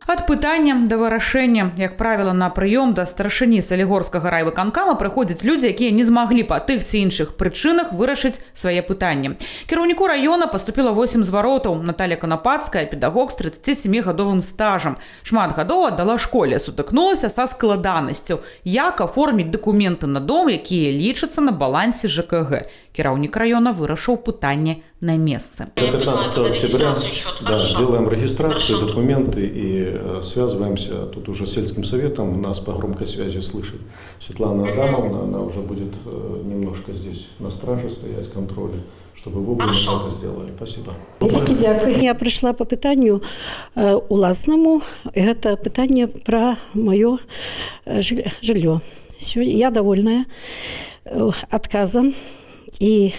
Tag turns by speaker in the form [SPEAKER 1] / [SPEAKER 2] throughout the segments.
[SPEAKER 1] Ад пытання да вырашэння, як правіла, на прыём да старшыні Салігорскага райвыканкама прыходзяць людзі, якія не змаглі па тых ці іншых прычынах вырашыць свае пытанні. Кіраўніку раёна паступіла 8 зваротаў. Наталья Канападская, педагог з 37-гадовым стажам. Шмат гадоў аддала школе, сутыкнулася са складанасцю, як аформіць дакументы на дом, якія лічацца на балансе ЖКГ. Кіраўнік раёна вырашыў пытанне на месцы.
[SPEAKER 2] 15 октября делаем регистрацию, документы и связываемся тут уже с сельским советом. Нас по громкой связи слышит Светлана Адамовна. Она уже будет немножко здесь на страже стоять, контроле, чтобы вовремя это сделали. Спасибо.
[SPEAKER 3] Я пришла по питанию уласному. Это питание про мое жилье. Я довольна отказом. И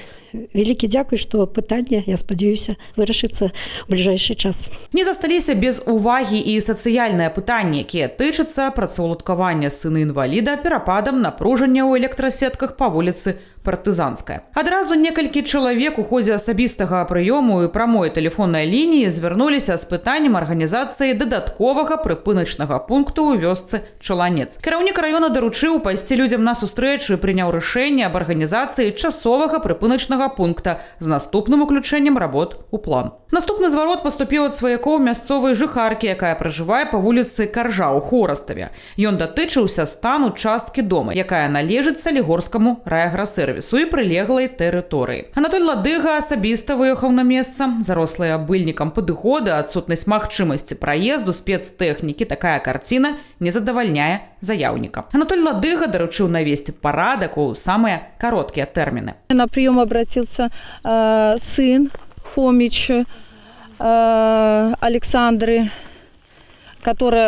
[SPEAKER 3] великий дякую, что пытанне, я спадзяюся, вырашыцца ў бліжэйшы час.
[SPEAKER 1] Не засталіся без увагі і сацыяльныя пытанні, якія тычацца працаўладкавання сына інваліда перападам напружання ў электрасетках па вуліцы Партызанская. Адразу некалькі чалавек у ходзе асабістага прыёму і прамой тэлефоннай лініі звярнуліся з пытаннем арганізацыі дадатковага прыпыначнага пункту ў вёсцы Чаланец. Кіраўнік раёна даручыў пайсці людзям на сустрэчу і прыняў рашэнне аб арганізацыі часовага прыпыначнага пункта з наступным уключэннем работ у план. Наступны зварот паступіў ад сваякоў мясцовай жыхаркі, якая пражывае па вуліцы Каржа ў Хораставе. Ён датычыўся стану часткі дома, якая належыць Салігорскаму райаграсервісу і прылеглай тэрыторыі. Анатоль Ладыга асабіста выехаў на месца. Зарослая быльнікам падыходы, адсутнасць магчымасці праезду спецтэхнікі, такая карціна не задавальняе заяўніка. Анатоль Ладыга даручыў навесці парадак у самыя кароткія тэрміны.
[SPEAKER 4] На прыём обратился сын Хомич Александры,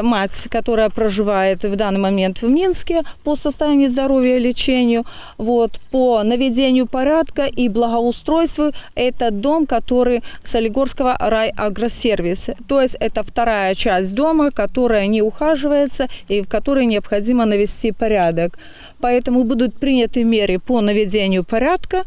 [SPEAKER 4] мать, которая проживает в данный момент в Минске по состоянию здоровья и лечению, по наведению порядка и благоустройству. Это дом, который Солигорского райагросервиса. То есть это вторая часть дома, которая не ухаживается и в которой необходимо навести порядок. Поэтому будут приняты меры по наведению порядка,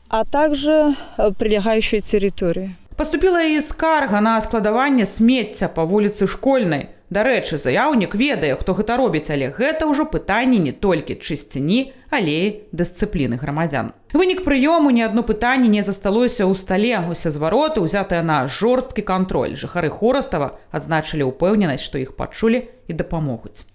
[SPEAKER 4] а также прилегающей территории.
[SPEAKER 1] Паступіла і скарга на складаванне смецця па вуліцы Школьнай. Дарэчы, заяўнік ведае, хто гэта робіць, але гэта ўжо пытанне не толькі чысціні, але і дысцыпліны грамадзян. Вынік прыёму ні адно пытанне не засталося ў стале. Усе звароты ўзятыя на жорсткі кантроль. Жыхары Хорастава адзначылі ўпэўненасць, што іх пачулі і дапамогуць.